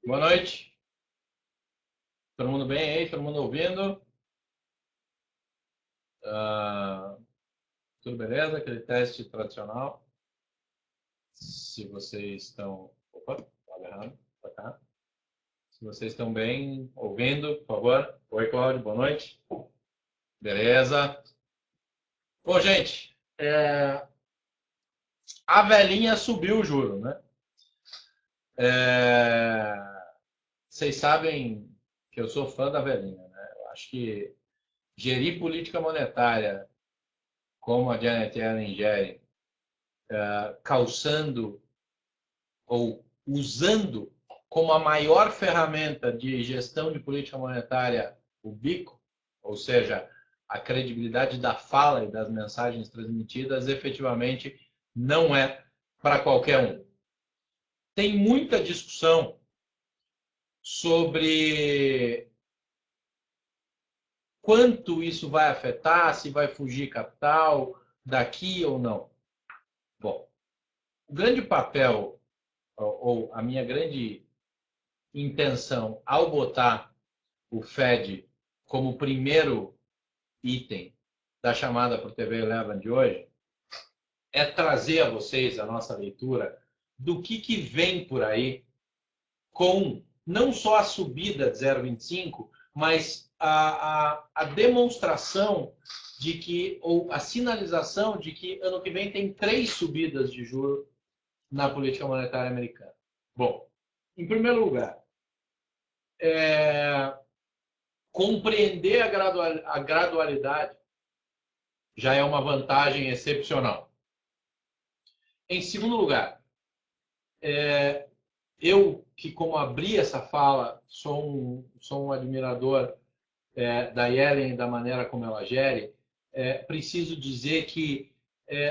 Boa noite. Todo mundo bem aí? Todo mundo ouvindo? Tudo beleza? Aquele teste tradicional. Se vocês estão... Opa, estava errado. Pra cá. Se vocês estão bem ouvindo, por favor. Oi, Cláudio. Boa noite. Beleza. Bom, gente, a velhinha subiu o juro, né? Vocês sabem que eu sou fã da velhinha, né? Eu acho que gerir política monetária como a Janet Yellen gere, calçando ou usando como a maior ferramenta de gestão de política monetária o bico, ou seja, a credibilidade da fala e das mensagens transmitidas, efetivamente não é para qualquer um. Tem muita discussão sobre quanto isso vai afetar, se vai fugir capital daqui ou não. Bom, o grande papel, ou a minha grande intenção ao botar o Fed como primeiro item da chamada para o TV Eleven de hoje, é trazer a vocês a nossa leitura do que vem por aí com não só a subida de 0,25, mas a demonstração de que, ou a sinalização de que ano que vem tem 3 subidas de juros na política monetária americana. Bom, em primeiro lugar, compreender a gradualidade já é uma vantagem excepcional. Em segundo lugar, eu que, como abri essa fala, sou um admirador da Yellen e da maneira como ela gere, preciso dizer que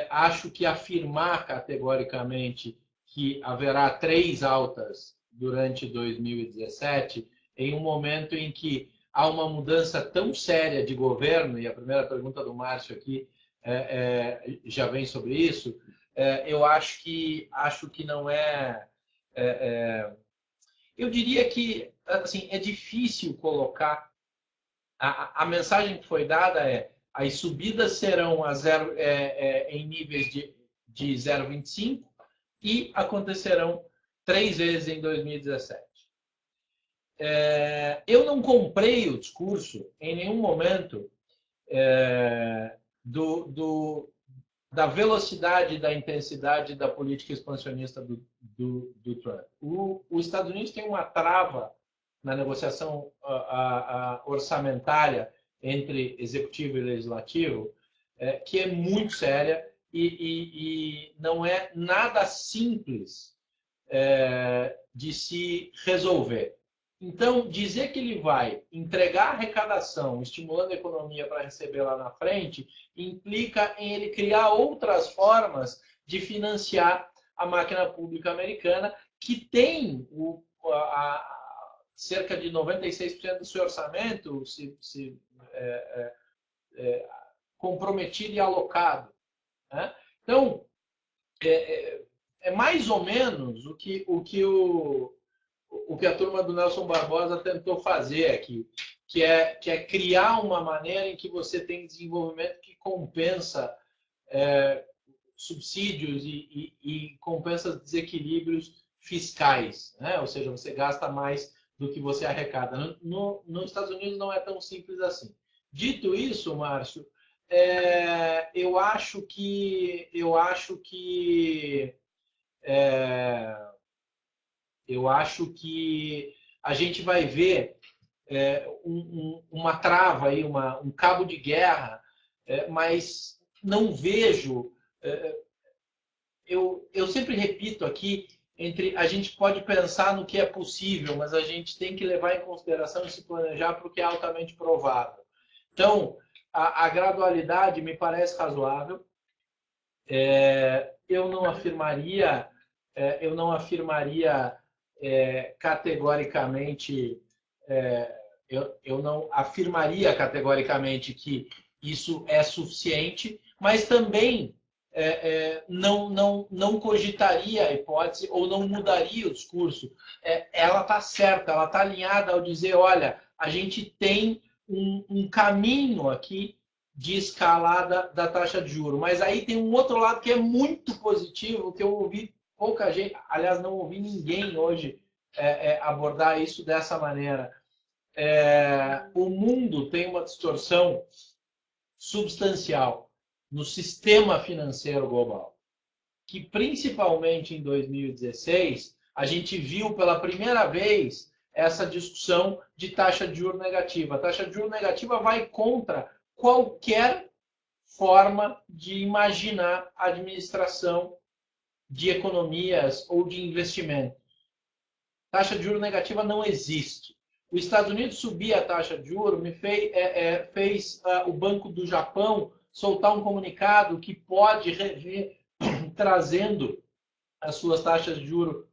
acho que afirmar categoricamente que haverá 3 altas durante 2017, em um momento em que há uma mudança tão séria de governo, e a primeira pergunta do Márcio aqui já vem sobre isso, eu acho que não eu diria que assim, é difícil colocar. A mensagem que foi dada as subidas serão em níveis de 0,25 e acontecerão 3 vezes em 2017. Eu não comprei o discurso em nenhum momento da velocidade e da intensidade da política expansionista do Trump. Os Estados Unidos têm uma trava na negociação orçamentária entre executivo e legislativo que é muito séria e não é nada simples de se resolver. Então, dizer que ele vai entregar arrecadação, estimulando a economia para receber lá na frente, implica em ele criar outras formas de financiar a máquina pública americana, que tem cerca de 96% do seu orçamento comprometido e alocado, né? Então, é mais ou menos o que a turma do Nelson Barbosa tentou fazer aqui, que é criar uma maneira em que você tem desenvolvimento que compensa subsídios e compensa desequilíbrios fiscais, né? Ou seja, você gasta mais do que você arrecada. Nos Estados Unidos não é tão simples assim. Dito isso, Márcio, eu acho que a gente vai ver uma trava aí, um cabo de guerra, mas não vejo. Eu sempre repito aqui, a gente pode pensar no que é possível, mas a gente tem que levar em consideração e se planejar para o que é altamente provável. Então, a gradualidade me parece razoável. Eu não afirmaria categoricamente, eu não afirmaria categoricamente que isso é suficiente, mas também não cogitaria a hipótese ou não mudaria o discurso. Ela está certa, ela está alinhada ao dizer, olha, a gente tem um caminho aqui de escalada da taxa de juros. Mas aí tem um outro lado que é muito positivo, que eu ouvi pouca gente, aliás, não ouvi ninguém hoje abordar isso dessa maneira. O mundo tem uma distorção substancial no sistema financeiro global, que principalmente em 2016 a gente viu pela primeira vez essa discussão de taxa de juros negativa. A taxa de juros negativa vai contra qualquer forma de imaginar a administração de economias ou de investimento. Taxa de juros negativa não existe. Os Estados Unidos subir a taxa de juros fez o Banco do Japão soltar um comunicado que pode rever, trazendo as suas taxas de juros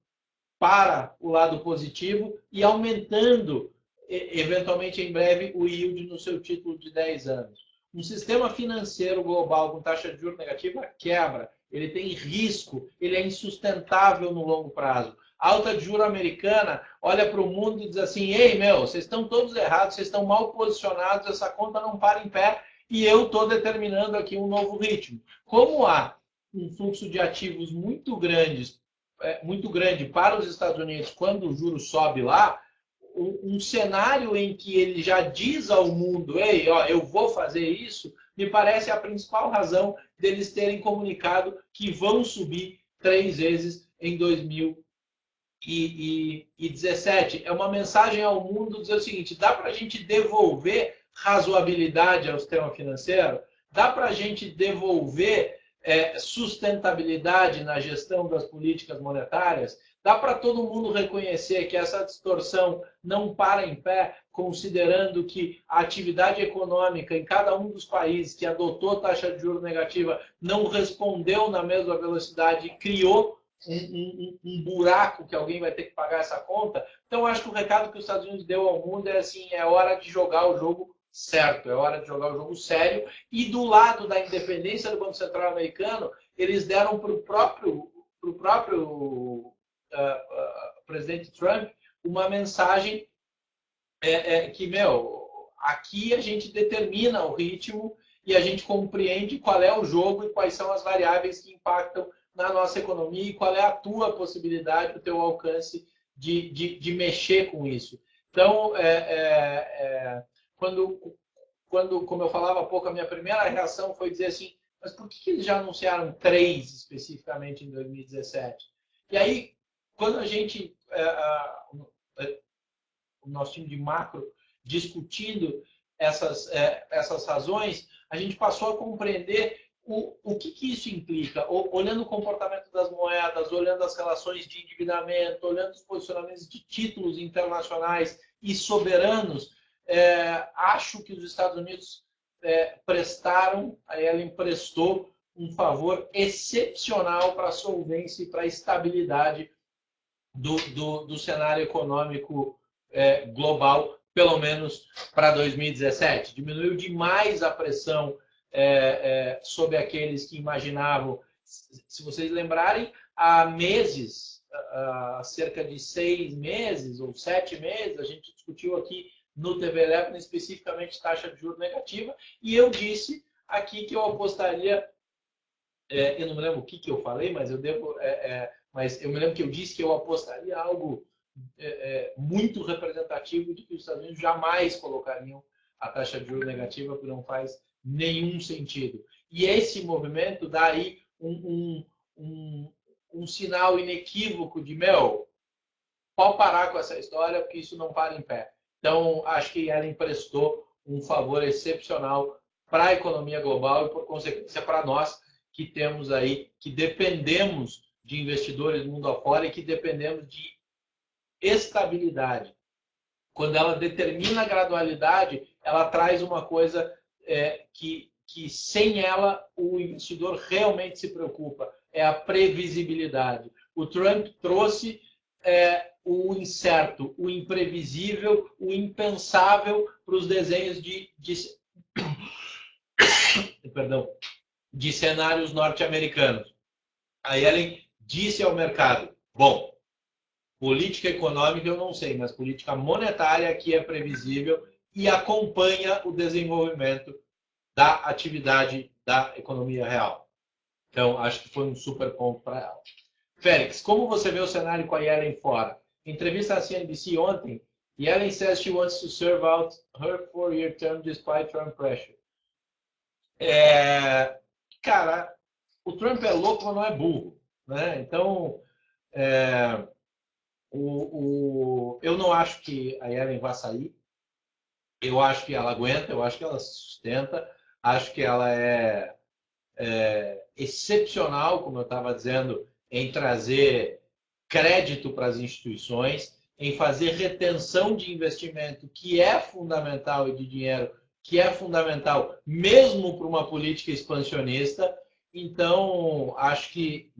para o lado positivo e aumentando, eventualmente em breve, o yield no seu título de 10 anos. Um sistema financeiro global com taxa de juros negativa quebra, ele tem risco, ele é insustentável no longo prazo. A alta de juros americana olha para o mundo e diz assim, ei, vocês estão todos errados, vocês estão mal posicionados, essa conta não para em pé e eu estou determinando aqui um novo ritmo. Como há um fluxo de ativos muito grande para os Estados Unidos quando o juro sobe lá, um cenário em que ele já diz ao mundo, ei, eu vou fazer isso, me parece a principal razão deles terem comunicado que vão subir 3 vezes em 2017. É uma mensagem ao mundo dizer o seguinte, dá para a gente devolver razoabilidade ao sistema financeiro? Dá para a gente devolver sustentabilidade na gestão das políticas monetárias? Dá para todo mundo reconhecer que essa distorção não para em pé, considerando que a atividade econômica em cada um dos países que adotou taxa de juros negativa não respondeu na mesma velocidade e criou um buraco que alguém vai ter que pagar essa conta? Então, acho que o recado que os Estados Unidos deu ao mundo é assim, é hora de jogar o jogo certo, é hora de jogar o jogo sério. E do lado da independência do Banco Central americano, eles deram para o próprio presidente Trump uma mensagem que, aqui a gente determina o ritmo e a gente compreende qual é o jogo e quais são as variáveis que impactam na nossa economia e qual é a tua possibilidade, o teu alcance de mexer com isso. Então, como eu falava há pouco, a minha primeira reação foi dizer assim, mas por que eles já anunciaram 3 especificamente em 2017? E aí, quando a gente, o nosso time de macro, discutindo essas razões, a gente passou a compreender o que isso implica, olhando o comportamento das moedas, olhando as relações de endividamento, olhando os posicionamentos de títulos internacionais e soberanos. Acho que os Estados Unidos ela emprestou um favor excepcional para a solvência e para a estabilidade do cenário econômico global, pelo menos para 2017. Diminuiu demais a pressão sobre aqueles que imaginavam. Se vocês lembrarem, há meses, há cerca de 6 meses ou 7 meses, a gente discutiu aqui no TV Lepna especificamente taxa de juros negativa, e eu disse aqui que eu apostaria, eu não me lembro o que eu falei, mas mas eu me lembro que eu disse que eu apostaria algo muito representativo de que os Estados Unidos jamais colocariam a taxa de juros negativa, porque não faz nenhum sentido. E esse movimento dá aí um sinal inequívoco de, pode parar com essa história, porque isso não para em pé. Então, acho que ela emprestou um favor excepcional para a economia global e, por consequência, para nós que temos aí, que dependemos de investidores mundo afora e que dependemos de estabilidade. Quando ela determina a gradualidade, ela traz uma coisa que sem ela o investidor realmente se preocupa, é a previsibilidade. O Trump trouxe o incerto, o imprevisível, o impensável para os desenhos de cenários norte-americanos. A Yellen disse ao mercado, bom, política econômica eu não sei, mas política monetária aqui é previsível e acompanha o desenvolvimento da atividade da economia real. Então, acho que foi um super ponto para ela. Félix, como você vê o cenário com a Yellen fora? Entrevista à CNBC ontem, Yellen says she wants to serve out her 4-year term despite Trump pressure. Cara, o Trump é louco, mas não é burro, né? Então, eu não acho que a Yellen vá sair. Eu acho que ela aguenta, eu acho que ela se sustenta, acho que ela é excepcional, como eu estava dizendo, em trazer crédito para as instituições, em fazer retenção de investimento, que é fundamental, e de dinheiro, que é fundamental mesmo para uma política expansionista. Então, acho que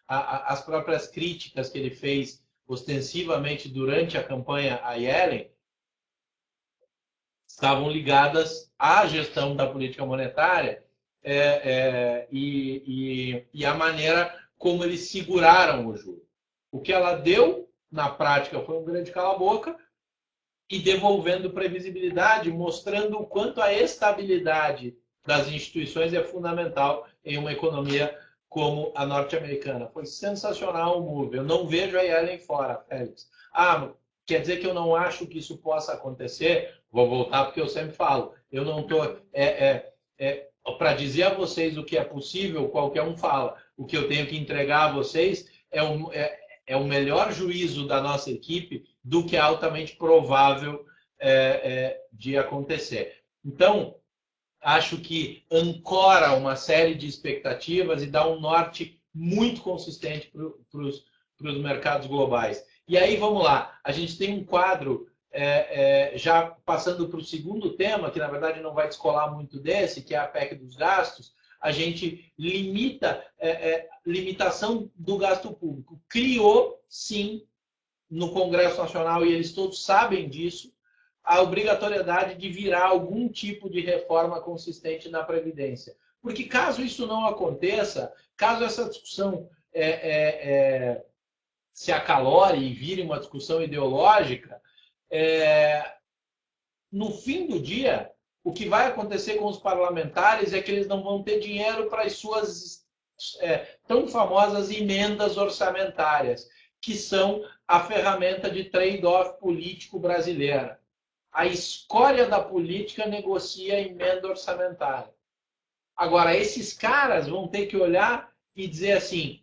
as próprias críticas que ele fez ostensivamente durante a campanha a Yellen estavam ligadas à gestão da política monetária e a maneira como eles seguraram o juro. O que ela deu, na prática, foi um grande cala-boca e devolvendo previsibilidade, mostrando o quanto a estabilidade das instituições é fundamental em uma economia como a norte-americana. Foi sensacional o move. Eu não vejo a Yellen fora, Félix. Quer dizer que eu não acho que isso possa acontecer? Vou voltar porque eu sempre falo. Eu não estou... para dizer a vocês o que é possível, qualquer um fala. O que eu tenho que entregar a vocês é o melhor juízo da nossa equipe do que é altamente provável de acontecer. Então, acho que ancora uma série de expectativas e dá um norte muito consistente para os mercados globais. E aí, vamos lá. A gente tem um quadro, já passando para o segundo tema, que na verdade não vai descolar muito desse, que é a PEC dos gastos. A gente limitação do gasto público. Criou, sim, no Congresso Nacional, e eles todos sabem disso, a obrigatoriedade de virar algum tipo de reforma consistente na Previdência. Porque caso isso não aconteça, caso essa discussão se acalore e vire uma discussão ideológica, no fim do dia, o que vai acontecer com os parlamentares é que eles não vão ter dinheiro para as suas tão famosas emendas orçamentárias, que são a ferramenta de trade-off político brasileira. A escória da política negocia a emenda orçamentária. Agora, esses caras vão ter que olhar e dizer assim,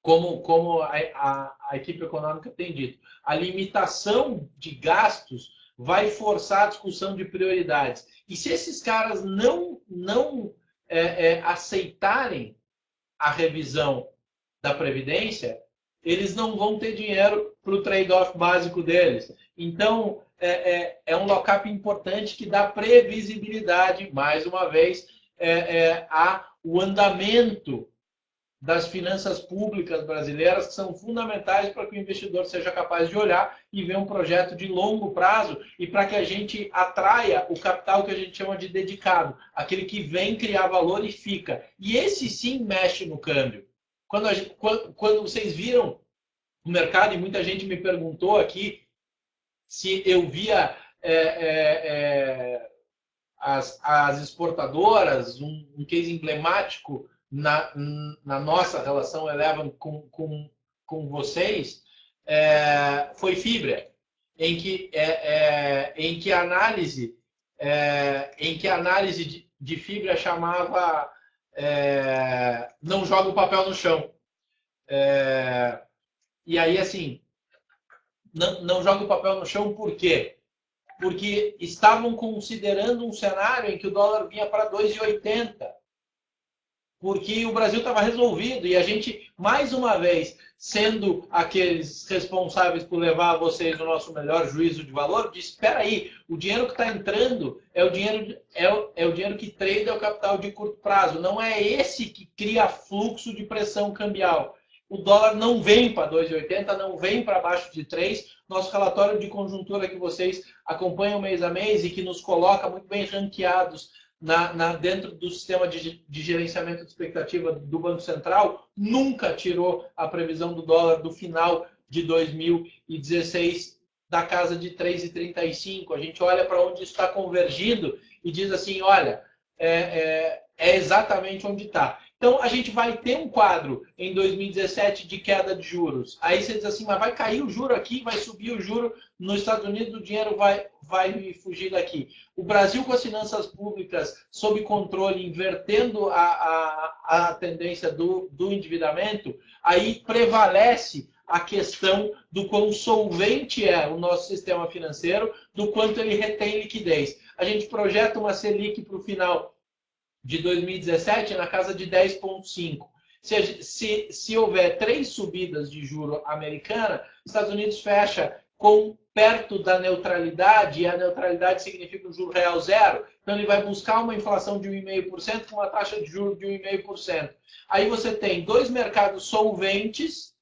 como a equipe econômica tem dito, a limitação de gastos vai forçar a discussão de prioridades. E se esses caras não aceitarem a revisão da Previdência, eles não vão ter dinheiro para o trade-off básico deles. Então, é um lock-up importante que dá previsibilidade, mais uma vez, o andamento das finanças públicas brasileiras, que são fundamentais para que o investidor seja capaz de olhar e ver um projeto de longo prazo e para que a gente atraia o capital que a gente chama de dedicado, aquele que vem criar valor e fica. E esse sim mexe no câmbio. Quando vocês viram o mercado, e muita gente me perguntou aqui se eu via as exportadoras, um case emblemático na nossa relação Eleven com vocês, foi Fibra, em que a análise de Fibra chamava não joga o papel no chão. E aí, assim, não joga o papel no chão por quê? Porque estavam considerando um cenário em que o dólar vinha para 2,80. Porque o Brasil estava resolvido e a gente, mais uma vez, sendo aqueles responsáveis por levar a vocês o nosso melhor juízo de valor, disse, espera aí, o dinheiro que está entrando é o dinheiro que trade o capital de curto prazo, não é esse que cria fluxo de pressão cambial. O dólar não vem para 2,80, não vem para baixo de 3. Nosso relatório de conjuntura que vocês acompanham mês a mês e que nos coloca muito bem ranqueados dentro do sistema de gerenciamento de expectativa do Banco Central, nunca tirou a previsão do dólar do final de 2016 da casa de 3,35. A gente olha para onde está convergindo e diz assim, olha, é exatamente onde está. Então, a gente vai ter um quadro em 2017 de queda de juros. Aí você diz assim, mas vai cair o juro aqui, vai subir o juro nos Estados Unidos, o dinheiro vai fugir daqui. O Brasil com as finanças públicas sob controle, invertendo a tendência do endividamento, aí prevalece a questão do quão solvente é o nosso sistema financeiro, do quanto ele retém liquidez. A gente projeta uma Selic para o final de 2017 na casa de 10,5. Se houver 3 subidas de juro americana, Estados Unidos fecha com perto da neutralidade, e a neutralidade significa um juro real zero. Então ele vai buscar uma inflação de 1,5% com uma taxa de juros de 1,5%. Aí você tem dois mercados solventes,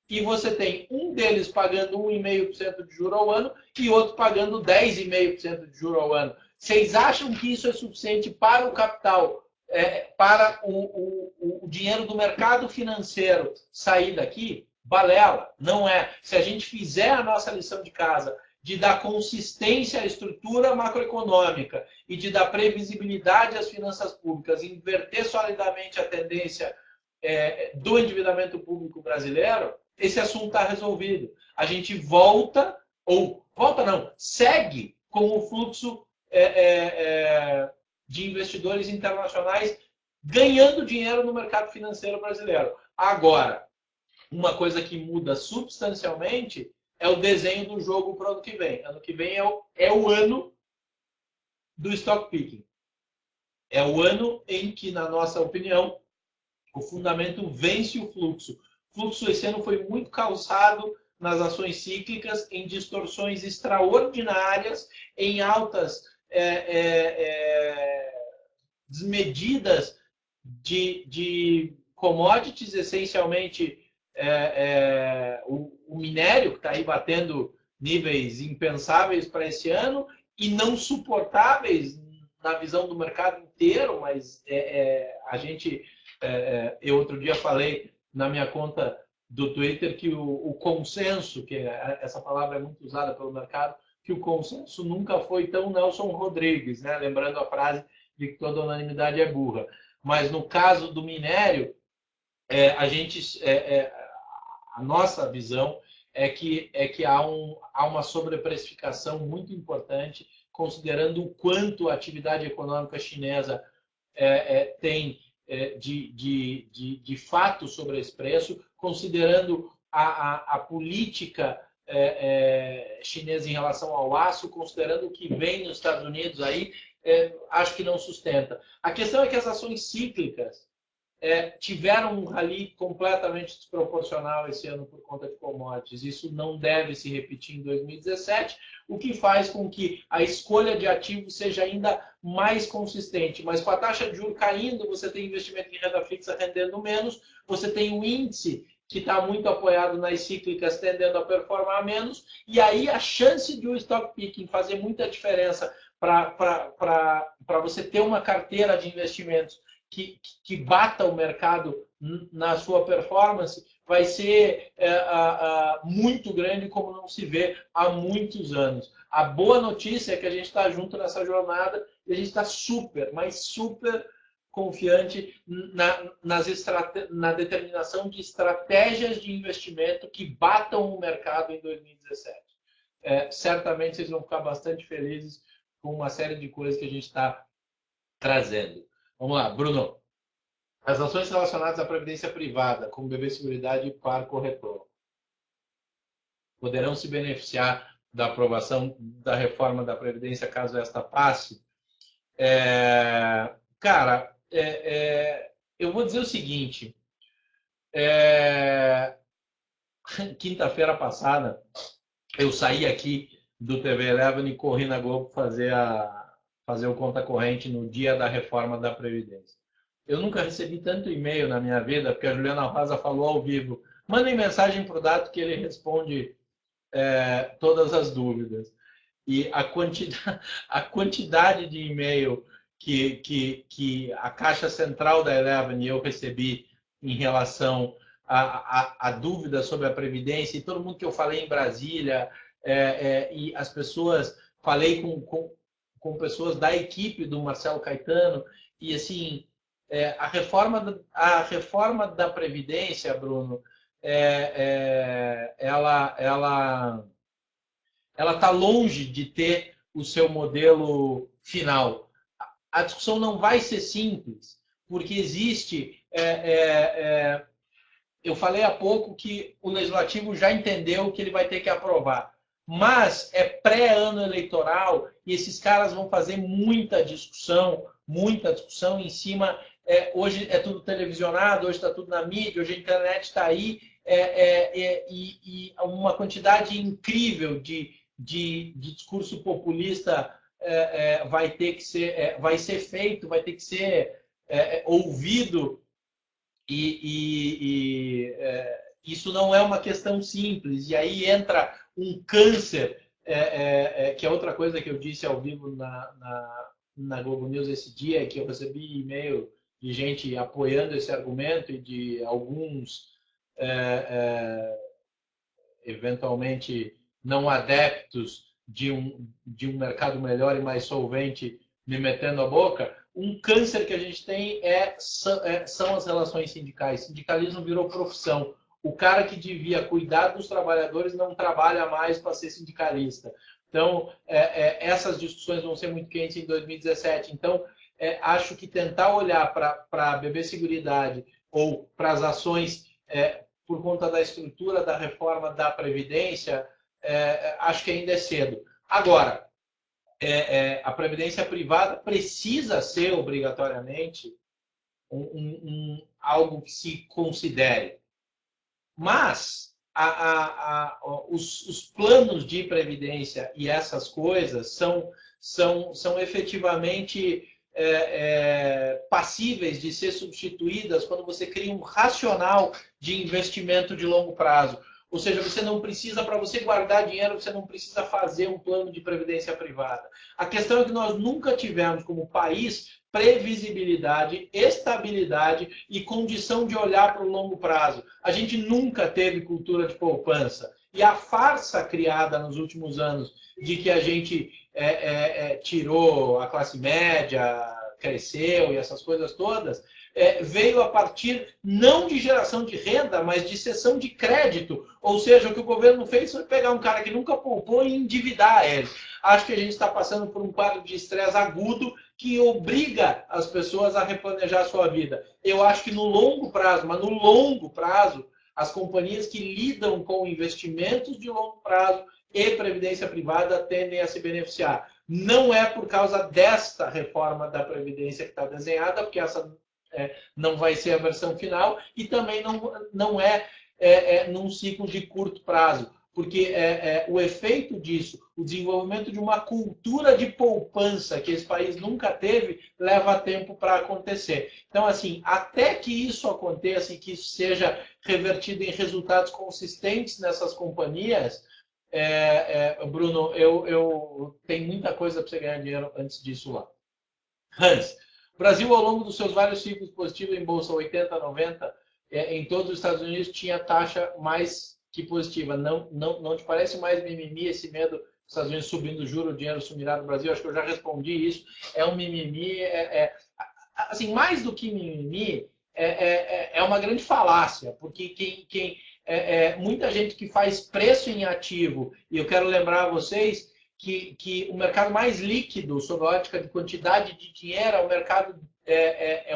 e você tem um deles pagando 1,5% de juro ao ano e outro pagando 10,5% de juro ao ano. Vocês acham que isso é suficiente para o capital, para o dinheiro do mercado financeiro sair daqui? Balela, não é. Se a gente fizer a nossa lição de casa de dar consistência à estrutura macroeconômica e de dar previsibilidade às finanças públicas, inverter solidamente a tendência do endividamento público brasileiro, esse assunto está resolvido. A gente segue com o fluxo de investidores internacionais ganhando dinheiro no mercado financeiro brasileiro. Agora, uma coisa que muda substancialmente é o desenho do jogo para o ano que vem. Ano que vem é o ano do stock picking. É o ano em que, na nossa opinião, o fundamento vence o fluxo. O fluxo esse ano foi muito causado nas ações cíclicas, em distorções extraordinárias, em altas desmedidas de commodities, essencialmente o minério, que está aí batendo níveis impensáveis para esse ano e não suportáveis na visão do mercado inteiro, mas a gente... eu outro dia falei na minha conta do Twitter que o consenso, que essa palavra é muito usada pelo mercado, que o consenso nunca foi tão Nelson Rodrigues, né? Lembrando a frase de que toda unanimidade é burra. Mas no caso do minério, a nossa visão é que há uma sobreprecificação muito importante, considerando o quanto a atividade econômica chinesa tem de fato sobre esse preço, considerando a política chinesa em relação ao aço, considerando o que vem nos Estados Unidos aí, acho que não sustenta. A questão é que as ações cíclicas tiveram um rally completamente desproporcional esse ano por conta de commodities. Isso não deve se repetir em 2017, o que faz com que a escolha de ativos seja ainda mais consistente. Mas com a taxa de juros caindo, você tem investimento em renda fixa rendendo menos, você tem o índice que está muito apoiado nas cíclicas tendendo a performar menos, e aí a chance de o stock picking fazer muita diferença para você ter uma carteira de investimentos que bata o mercado na sua performance vai ser muito grande, como não se vê há muitos anos. A boa notícia é que a gente está junto nessa jornada e a gente está super, mas super confiante na determinação de estratégias de investimento que batam o mercado em 2017. Certamente vocês vão ficar bastante felizes com uma série de coisas que a gente está trazendo. Vamos lá, Bruno. As ações relacionadas à previdência privada, como BB Seguridade e Par Corretor, poderão se beneficiar da aprovação da reforma da Previdência caso esta passe? Cara, eu vou dizer o seguinte. Quinta-feira passada, eu saí aqui do TV Eleven e corri na Globo fazer o conta corrente no dia da reforma da Previdência. Eu nunca recebi tanto e-mail na minha vida, porque a Juliana Rosa falou ao vivo. Mandem mensagem para o Dato que ele responde todas as dúvidas. E a quantidade de e-mail que a Caixa Central da Eleven e eu recebi em relação à dúvida sobre a Previdência, e todo mundo que eu falei em Brasília, e as pessoas, falei com pessoas da equipe do Marcelo Caetano, e assim, a reforma da Previdência, Bruno, ela está longe de ter o seu modelo final. A discussão não vai ser simples, porque existe. Eu falei há pouco que o legislativo já entendeu que ele vai ter que aprovar, mas é pré-ano eleitoral e esses caras vão fazer muita discussão em cima. Hoje é tudo televisionado, hoje está tudo na mídia, hoje a internet está aí, e uma quantidade incrível de discurso populista vai ter que ser, vai ser feito, vai ter que ser ouvido, isso não é uma questão simples. E aí entra um câncer, que é outra coisa que eu disse ao vivo na Globo News esse dia, que eu recebi e-mail de gente apoiando esse argumento e de alguns eventualmente não adeptos de um mercado melhor e mais solvente me metendo a boca. Um câncer que a gente tem são as relações sindicais. Sindicalismo virou profissão. O cara que devia cuidar dos trabalhadores não trabalha mais para ser sindicalista. Então, essas discussões vão ser muito quentes em 2017. Então, acho que tentar olhar para a BB Seguridade ou para as ações por conta da estrutura da reforma da Previdência, acho que ainda é cedo. Agora, a Previdência privada precisa ser obrigatoriamente algo que se considere. Mas os planos de Previdência e essas coisas são efetivamente passíveis de ser substituídas quando você cria um racional de investimento de longo prazo. Ou seja, você não precisa, para você guardar dinheiro, você não precisa fazer um plano de previdência privada. A questão é que nós nunca tivemos, como país, previsibilidade, estabilidade e condição de olhar para o longo prazo. A gente nunca teve cultura de poupança. E a farsa criada nos últimos anos de que a gente tirou a classe média, cresceu e essas coisas todas, veio a partir não de geração de renda, mas de cessão de crédito. Ou seja, o que o governo fez foi pegar um cara que nunca poupou e endividar ele. Acho que a gente está passando por um quadro de estresse agudo que obriga as pessoas a replanejar a sua vida. Eu acho que no longo prazo, mas no longo prazo, as companhias que lidam com investimentos de longo prazo e previdência privada tendem a se beneficiar. Não é por causa desta reforma da Previdência que está desenhada, porque essa não vai ser a versão final, e também não é num ciclo de curto prazo, porque o efeito disso, o desenvolvimento de uma cultura de poupança que esse país nunca teve, leva tempo para acontecer. Então, assim, até que isso aconteça e que isso seja revertido em resultados consistentes nessas companhias, Bruno, eu tenho muita coisa para você ganhar dinheiro antes disso lá. Hans, o Brasil, ao longo dos seus vários ciclos positivos em Bolsa 80, 90, em todos os Estados Unidos, tinha taxa mais que positiva. Não te parece mais mimimi esse medo dos Estados Unidos subindo o juro, o dinheiro sumirá no Brasil? Acho que eu já respondi isso. É um mimimi. Assim, mais do que mimimi, é uma grande falácia, porque muita gente que faz preço em ativo, e eu quero lembrar a vocês que o mercado mais líquido, sob a ótica de quantidade de dinheiro, é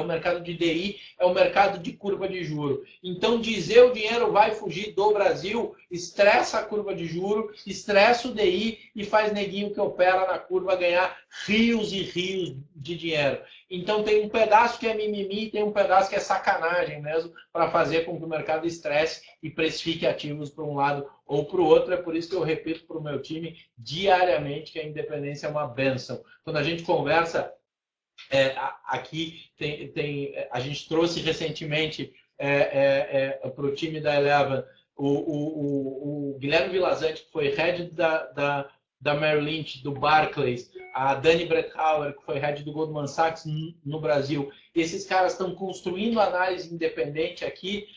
o mercado de DI, é o mercado de curva de juro. Então, dizer o dinheiro vai fugir do Brasil, estressa a curva de juro, estressa o DI e faz neguinho que opera na curva ganhar rios e rios de dinheiro. Então, tem um pedaço que é mimimi, tem um pedaço que é sacanagem mesmo, para fazer com que o mercado estresse e precifique ativos para um lado ou para o outro. É por isso que eu repito para o meu time diariamente que a independência é uma bênção. Quando a gente conversa, aqui a gente trouxe recentemente para o time da Eleven o Guilherme Vilazante, que foi head da Merrill Lynch, do Barclays, a Dani Bretthauer, que foi head do Goldman Sachs no Brasil. Esses caras estão construindo análise independente aqui.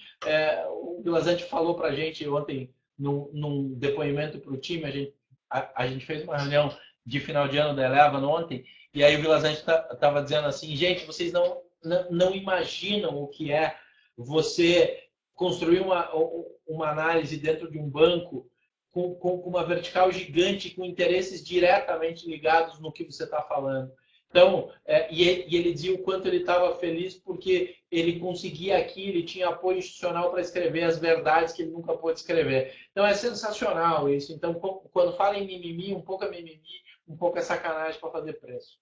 O Vilazante falou para a gente ontem, num depoimento para o time, a gente fez uma reunião de final de ano da Eleven ontem, e aí o Vilazante estava dizendo assim, gente, vocês não imaginam o que é você construir uma análise dentro de um banco com uma vertical gigante, com interesses diretamente ligados no que você está falando. Então, e ele dizia o quanto ele estava feliz porque ele conseguia aqui, ele tinha apoio institucional para escrever as verdades que ele nunca pôde escrever. Então, é sensacional isso. Então, quando fala em mimimi, um pouco é mimimi, um pouco é sacanagem para fazer preço.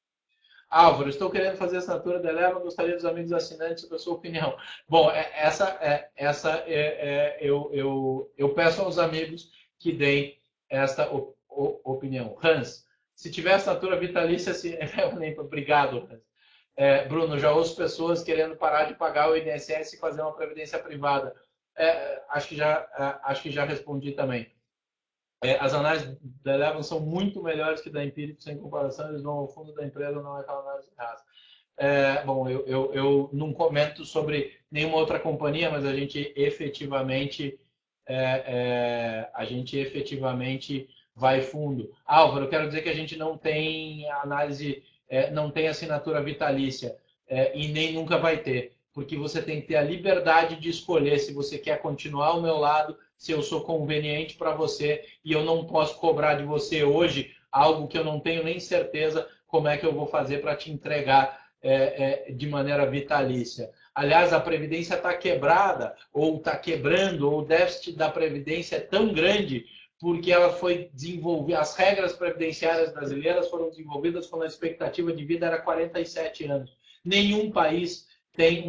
Álvaro, estou querendo fazer a assinatura da Eleven, gostaria dos amigos assinantes sobre a sua opinião. Bom, eu peço aos amigos que deem esta opinião. Hans, se tiver assinatura vitalícia, obrigado, Hans. Bruno, já ouço pessoas querendo parar de pagar o INSS e fazer uma previdência privada. Acho que já respondi também. As análises da Eleven são muito melhores que da Empírico, sem comparação, eles vão ao fundo da empresa, não é aquela análise rasa. Bom, eu não comento sobre nenhuma outra companhia, mas a gente efetivamente vai fundo. Álvaro, eu quero dizer que a gente não tem análise, não tem assinatura vitalícia e nem nunca vai ter, porque você tem que ter a liberdade de escolher se você quer continuar ao meu lado, se eu sou conveniente para você, e eu não posso cobrar de você hoje algo que eu não tenho nem certeza como é que eu vou fazer para te entregar de maneira vitalícia. Aliás, a Previdência está quebrada, ou está quebrando, ou o déficit da Previdência é tão grande porque ela foi desenvolvida, as regras previdenciárias brasileiras foram desenvolvidas quando a expectativa de vida era 47 anos. Nenhum país tem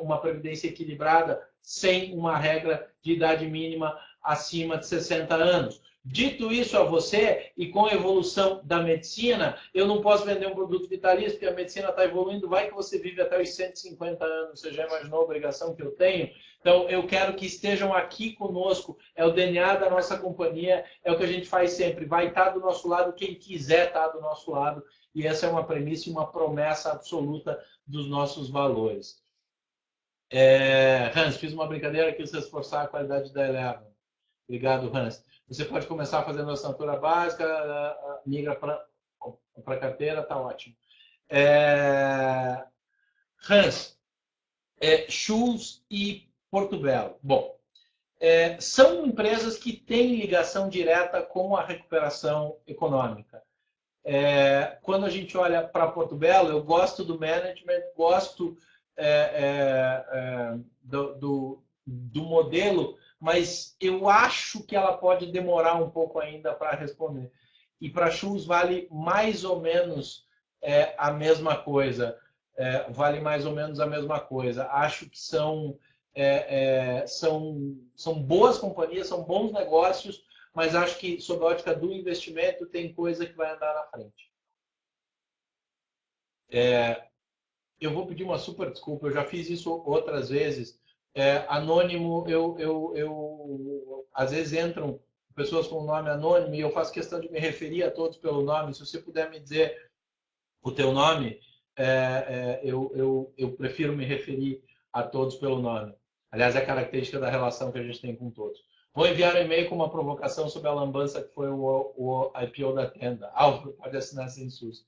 uma previdência equilibrada sem uma regra de idade mínima acima de 60 anos. Dito isso a você, e com a evolução da medicina, eu não posso vender um produto vitalício, porque a medicina está evoluindo, vai que você vive até os 150 anos, você já imaginou a obrigação que eu tenho? Então, eu quero que estejam aqui conosco, é o DNA da nossa companhia, é o que a gente faz sempre, vai estar do nosso lado quem quiser estar do nosso lado, e essa é uma premissa e uma promessa absoluta dos nossos valores. Hans, fiz uma brincadeira que você esforçar a qualidade da Eleven. Obrigado, Hans. Você pode começar fazendo a assinatura básica, migra para carteira, tá ótimo. Hans, Schultz e Porto Belo. Bom, são empresas que têm ligação direta com a recuperação econômica. Quando a gente olha para Porto Belo, eu gosto do management, gosto do modelo, mas eu acho que ela pode demorar um pouco ainda para responder. E para Schultz vale mais ou menos a mesma coisa. Vale mais ou menos a mesma coisa. Acho que são boas companhias, são bons negócios, mas acho que, sob a ótica do investimento, tem coisa que vai andar na frente. Eu vou pedir uma super desculpa, eu já fiz isso outras vezes. Anônimo, às vezes entram pessoas com o nome anônimo e eu faço questão de me referir a todos pelo nome. Se você puder me dizer o teu nome, eu prefiro me referir a todos pelo nome. Aliás, é característica da relação que a gente tem com todos. Vou enviar um e-mail com uma provocação sobre a lambança que foi o IPO da Tenda. Álvaro, pode assinar sem susto.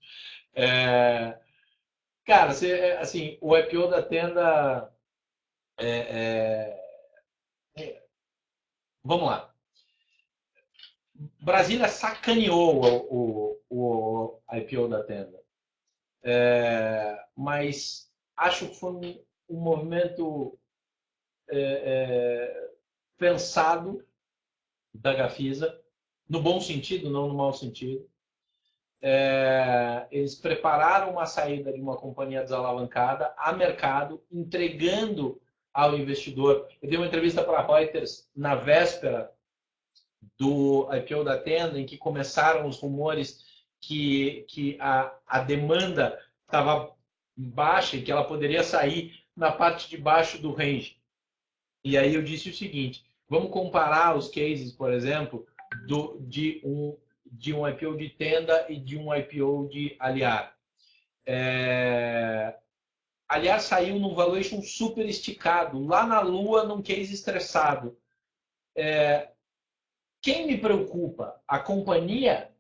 Cara, assim, o IPO da Tenda... Vamos lá. Brasília sacaneou o IPO da Tenda. Mas acho que foi um movimento pensado da Gafisa, no bom sentido, não no mau sentido. Eles prepararam uma saída de uma companhia desalavancada a mercado, entregando ao investidor. Eu dei uma entrevista para a Reuters na véspera do IPO da Tenda, em que começaram os rumores que a demanda estava baixa e que ela poderia sair na parte de baixo do range. E aí eu disse o seguinte, vamos comparar os cases, por exemplo, de de um IPO de Tenda e de um IPO de Aliar. Aliar saiu num valuation super esticado, lá na lua, num case estressado. Quem me preocupa? A companhia?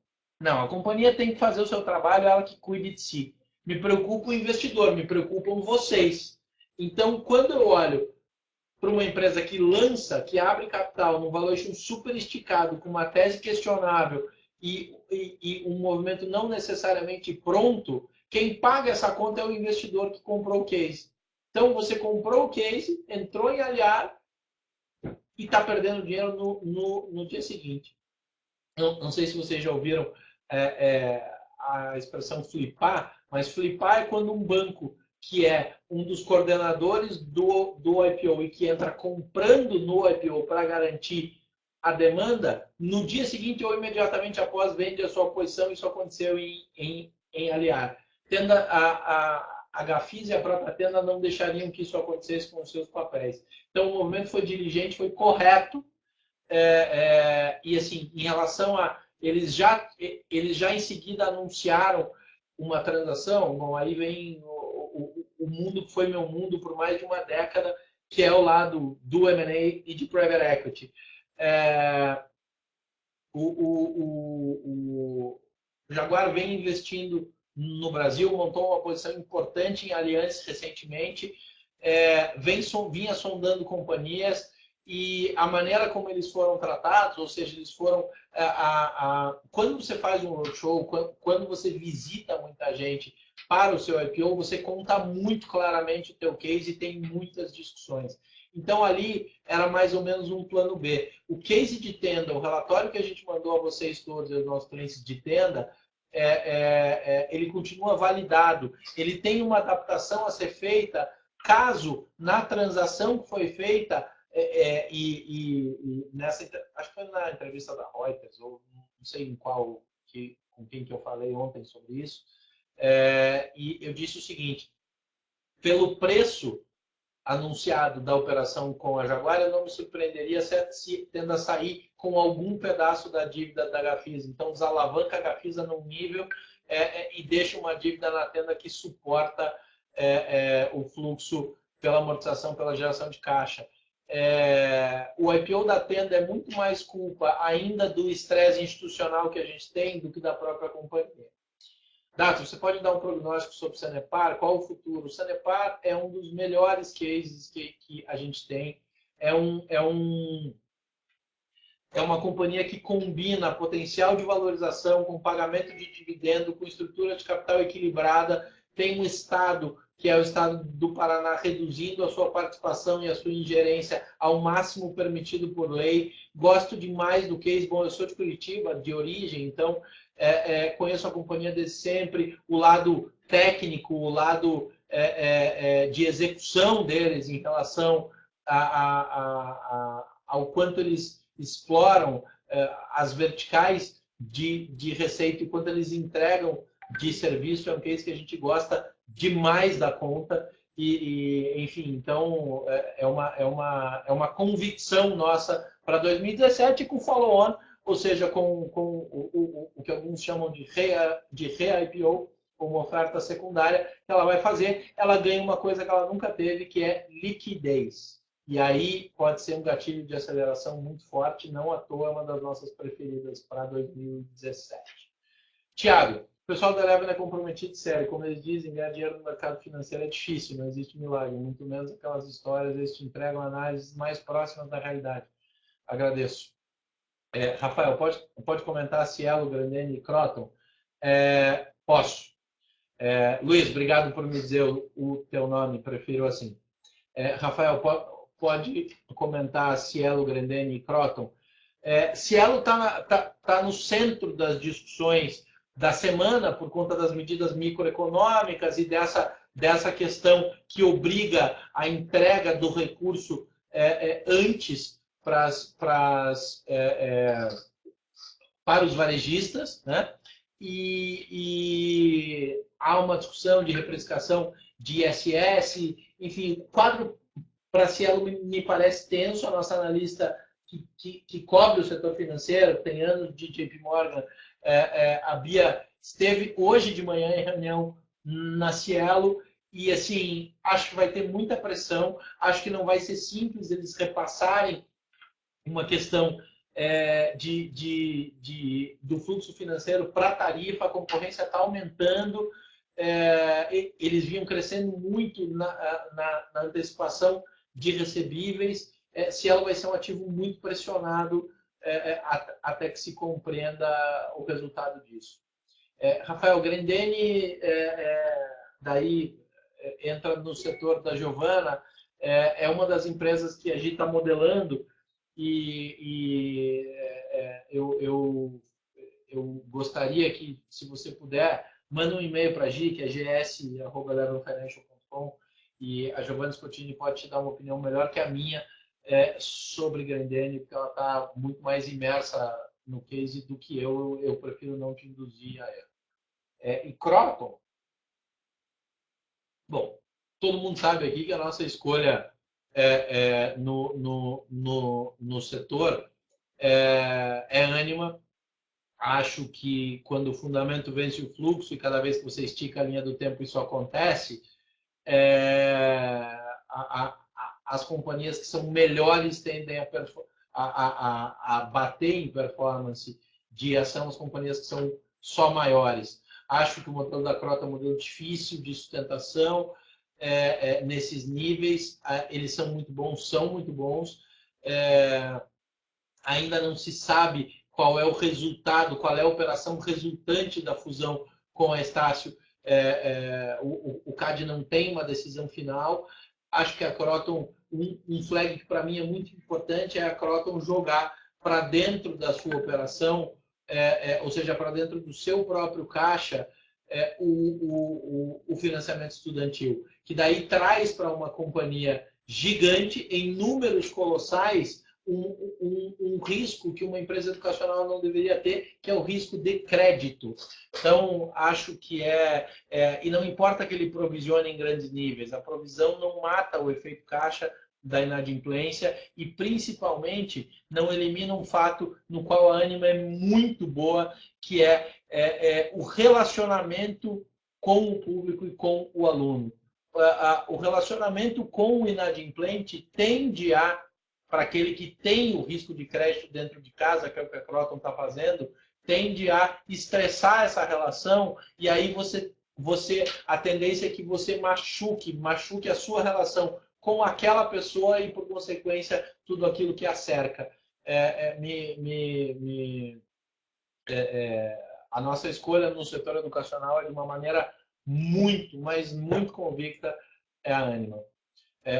Não, a companhia tem que fazer o seu trabalho, ela que cuide de si. Me preocupa o investidor, me preocupam vocês. Então, quando eu olho para uma empresa que lança, que abre capital num valuation super esticado, com uma tese questionável e um movimento não necessariamente pronto, quem paga essa conta é o investidor que comprou o case. Então, você comprou o case, entrou em Aliar e está perdendo dinheiro no dia seguinte. Não sei se vocês já ouviram a expressão flipar, mas flipar é quando um banco que é um dos coordenadores do IPO e que entra comprando no IPO para garantir a demanda, no dia seguinte ou imediatamente após vende a sua posição. Isso aconteceu em Aliar. Tenda, a Gafisa e a própria Tenda não deixariam que isso acontecesse com os seus papéis. Então, o movimento foi diligente, foi correto. E assim, em relação a... Eles já em seguida anunciaram uma transação. Bom, aí vem o mundo que foi meu mundo por mais de uma década, que é o lado do M&A e de Private Equity. O Jaguar vem investindo no Brasil, montou uma posição importante em Allianz recentemente, vinha sondando companhias, e a maneira como eles foram tratados, ou seja, eles foram... quando você faz um roadshow, quando você visita muita gente para o seu IPO, você conta muito claramente o teu case e tem muitas discussões. Então, ali era mais ou menos um plano B. O case de Tenda, o relatório que a gente mandou a vocês todos, aos nossos clientes de Tenda, ele continua validado. Ele tem uma adaptação a ser feita caso, na transação que foi feita, nessa, acho que foi na entrevista da Reuters, ou não sei em qual, com quem que eu falei ontem sobre isso, e eu disse o seguinte: pelo preço anunciado da operação com a Jaguar, eu não me surpreenderia se tenda a sair com algum pedaço da dívida da Gafisa. Então, desalavanca a Gafisa num nível e deixa uma dívida na Tenda que suporta o fluxo pela amortização, pela geração de caixa. O IPO da Tenda é muito mais culpa ainda do estresse institucional que a gente tem do que da própria companhia. Dato, você pode dar um prognóstico sobre o Sanepar? Qual o futuro? O Sanepar é um dos melhores cases que a gente tem. É uma companhia que combina potencial de valorização com pagamento de dividendo, com estrutura de capital equilibrada. Tem um Estado, que é o Estado do Paraná, reduzindo a sua participação e a sua ingerência ao máximo permitido por lei. Gosto demais do case. Bom, eu sou de Curitiba, de origem, então conheço a companhia desde sempre. O lado técnico, o lado de execução deles em relação ao quanto eles exploram as verticais de receita e quanto eles entregam de serviço, é um case que a gente gosta demais da conta. Enfim, então é uma convicção nossa para 2017 com follow-on, ou seja, com o que alguns chamam de re-IPO, uma oferta secundária que ela vai fazer. Ela ganha uma coisa que ela nunca teve, que é liquidez. E aí pode ser um gatilho de aceleração muito forte, não à toa é uma das nossas preferidas para 2017. Tiago, o pessoal da Eleven é comprometido sério. Como eles dizem, ganhar dinheiro no mercado financeiro é difícil, não existe milagre. Muito menos aquelas histórias, eles te entregam análises mais próximas da realidade. Agradeço. Rafael, pode comentar Cielo, Grandene e Croton? Posso. Luiz, obrigado por me dizer o teu nome, prefiro assim. Rafael, pode comentar Cielo, Grandene e Croton? Cielo está no centro das discussões da semana por conta das medidas microeconômicas e dessa questão que obriga a entrega do recurso antes para os varejistas, né? E há uma discussão de reprecificação de ISS, enfim, o quadro para Cielo me parece tenso. A nossa analista que cobre o setor financeiro, tem anos de JP Morgan. A Bia esteve hoje de manhã em reunião na Cielo e, assim, acho que vai ter muita pressão, acho que não vai ser simples eles repassarem uma questão do fluxo financeiro para a tarifa, a concorrência está aumentando, eles vinham crescendo muito na antecipação de recebíveis, Cielo vai ser um ativo muito pressionado até que se compreenda o resultado disso. Rafael Grendene, daí entra no setor da Giovana, é uma das empresas que a gente está modelando eu gostaria que, se você puder, manda um e-mail para a Gi, que é gs@elevenfinancial.com, e a Giovana Scottini pode te dar uma opinião melhor que a minha sobre Grendene, porque ela está muito mais imersa no case do que eu prefiro não te induzir a ela. E Croton, bom, todo mundo sabe aqui que a nossa escolha no setor é Ânima. Acho que quando o fundamento vence o fluxo e cada vez que você estica a linha do tempo isso acontece, as companhias que são melhores tendem a bater em performance de ação as companhias que são só maiores. Acho que o modelo da Croton é um modelo difícil de sustentação nesses níveis. Eles são muito bons. Ainda não se sabe qual é o resultado, qual é a operação resultante da fusão com a Estácio. O CAD não tem uma decisão final. Acho que a Croton, um flag que para mim é muito importante é a Croton jogar para dentro da sua operação, ou seja, para dentro do seu próprio caixa, o financiamento estudantil, que daí traz para uma companhia gigante, em números colossais, um risco que uma empresa educacional não deveria ter, que é o risco de crédito. Então, acho que e não importa que ele provisione em grandes níveis, a provisão não mata o efeito caixa da inadimplência e, principalmente, não elimina um fato no qual a Ânima é muito boa, que é o relacionamento com o público e com o aluno. O relacionamento com o inadimplente tende para aquele que tem o risco de crédito dentro de casa, que é o que a Croton está fazendo, tende a estressar essa relação e aí a tendência é que você machuque a sua relação com aquela pessoa e, por consequência, tudo aquilo que a cerca. A nossa escolha no setor educacional é de uma maneira muito, mas muito convicta, é a Ânima.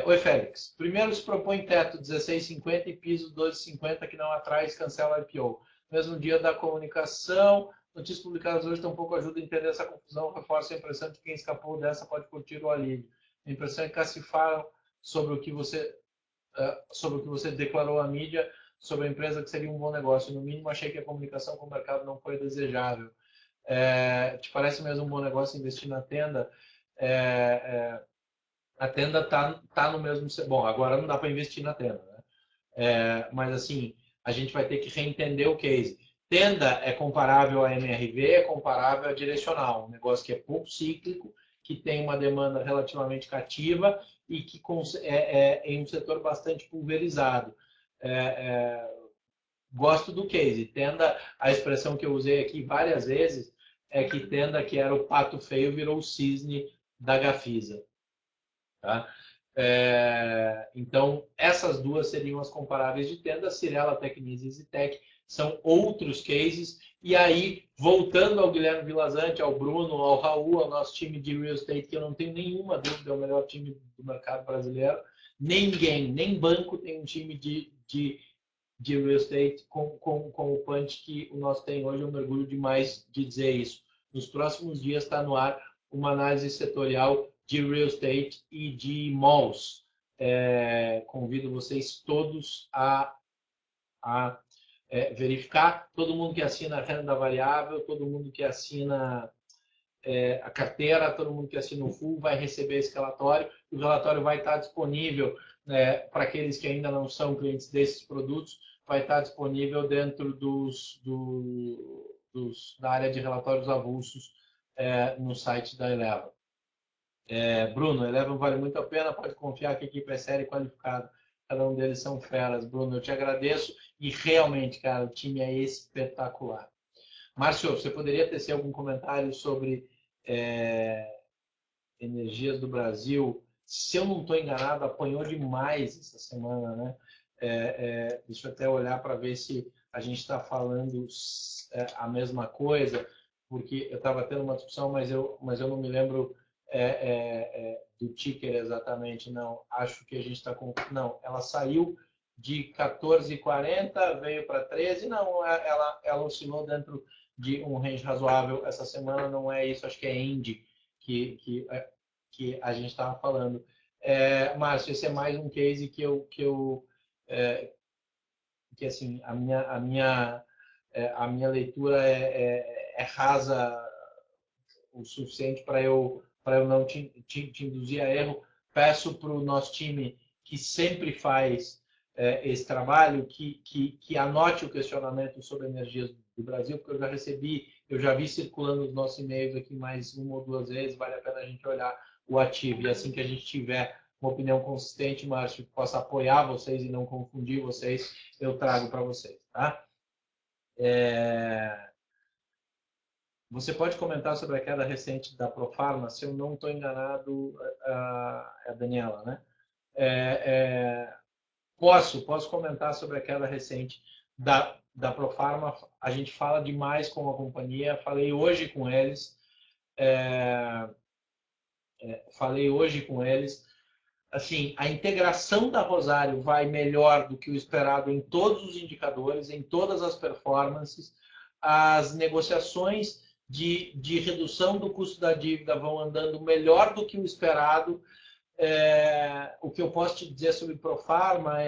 Oi, Félix. Primeiro se propõe teto 16,50 e piso 12,50 que não atrai e cancela a IPO. Mesmo dia da comunicação, notícias publicadas hoje tampouco ajudam a entender essa confusão, reforça a impressão de que quem escapou dessa pode curtir o alívio. A impressão é que cacifaram sobre o que você declarou à mídia sobre a empresa que seria um bom negócio. No mínimo, achei que a comunicação com o mercado não foi desejável. Te parece mesmo um bom negócio investir na Tenda? A Tenda tá no mesmo... Bom, agora não dá para investir na Tenda, né? Mas, assim, a gente vai ter que reentender o case. Tenda é comparável à MRV, é comparável à Direcional, um negócio que é pouco cíclico, que tem uma demanda relativamente cativa e que em um setor bastante pulverizado. Gosto do case. Tenda, a expressão que eu usei aqui várias vezes, é que Tenda, que era o pato feio, virou o cisne da Gafisa. Tá? Então, essas duas seriam as comparáveis de Tenda. Cirela, Tecnisa e Zitec são outros cases. E aí, voltando ao Guilherme Vilazante, ao Bruno, ao Raul, ao nosso time de real estate, que eu não tenho nenhuma dúvida, é o melhor time do mercado brasileiro. Ninguém, nem banco, tem um time de real estate com o punch que o nosso tem hoje. Eu mergulho demais de dizer isso. Nos próximos dias está no ar uma análise setorial de real estate e de malls. Convido vocês todos a verificar. Todo mundo que assina a renda variável, todo mundo que assina a carteira, todo mundo que assina o full vai receber esse relatório. O relatório vai estar disponível para aqueles que ainda não são clientes desses produtos, vai estar disponível dentro da área de relatórios avulsos no site da Eleva. Bruno, Eleva vale muito a pena, pode confiar que a equipe é séria e qualificada. Cada um deles são feras. Bruno, eu te agradeço e realmente, cara, o time é espetacular. Márcio, você poderia tecer algum comentário sobre Energias do Brasil? Se eu não estou enganado, apanhou demais essa semana, né? Deixa eu até olhar para ver se a gente está falando a mesma coisa, porque eu estava tendo uma discussão, mas eu não me lembro do ticker exatamente, não. Acho que a gente está com... Não, ela saiu de 14,40, veio para 13, não, ela oscilou dentro de um range razoável essa semana, não é isso, acho que é Indy que a gente estava falando. Márcio, esse é mais um case que assim, a minha leitura é rasa o suficiente para eu não te induzir a erro. Peço para o nosso time que sempre faz esse trabalho, que anote o questionamento sobre energias do Brasil, porque eu já vi circulando os nossos e-mails aqui mais uma ou duas vezes, vale a pena a gente olhar o ativo. E assim que a gente tiver uma opinião consistente, Márcio, que possa apoiar vocês e não confundir vocês, eu trago para vocês, tá? Você pode comentar sobre a queda recente da Profarma? Se eu não estou enganado, a Daniela, né? Posso comentar sobre a queda recente da Profarma. A gente fala demais com a companhia. Falei hoje com eles. Assim, a integração da Rosário vai melhor do que o esperado em todos os indicadores, em todas as performances. As negociações de redução do custo da dívida vão andando melhor do que o esperado. O que eu posso te dizer sobre Profarma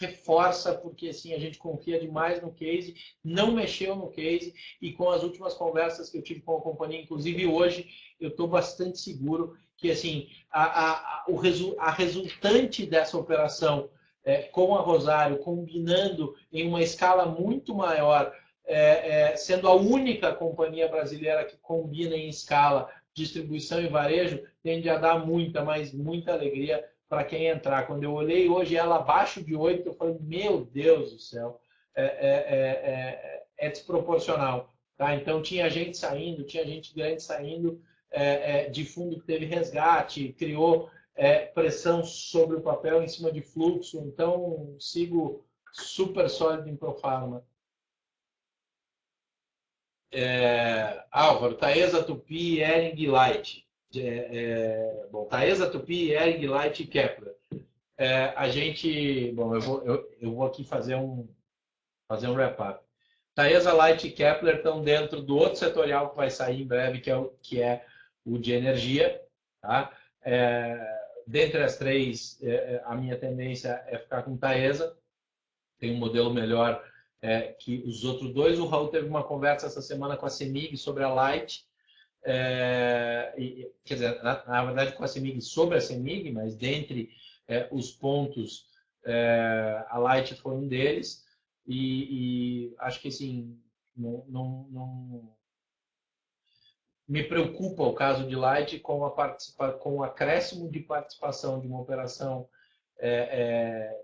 reforça, porque assim, a gente confia demais no case, não mexeu no case, e com as últimas conversas que eu tive com a companhia, inclusive hoje, eu estou bastante seguro que assim, a resultante dessa operação com a Rosário, combinando em uma escala muito maior, sendo a única companhia brasileira que combina em escala distribuição e varejo, tende a dar muita alegria para quem entrar. Quando eu olhei hoje ela abaixo de 8, eu falei, meu Deus do céu, é desproporcional. Tá? Então tinha gente saindo, tinha gente grande saindo de fundo que teve resgate, criou pressão sobre o papel em cima de fluxo. Então sigo super sólido em Profarma. Álvaro, Taesa, Tupi, Ering, Light. Bom, Taesa, Tupi, Ering, Light e Kepler. A gente... Bom, eu vou aqui fazer um wrap-up. Taesa, Light e Kepler estão dentro do outro setorial que vai sair em breve, que é o de energia. Tá? Dentre as três, a minha tendência é ficar com Taesa. Tem um modelo melhor que os outros dois. O Raul teve uma conversa essa semana com a CEMIG sobre a Light. Quer dizer, na verdade com a CEMIG sobre a CEMIG, mas dentre os pontos, a Light foi um deles. E acho que assim, não me preocupa o caso de Light com o acréscimo de participação de uma operação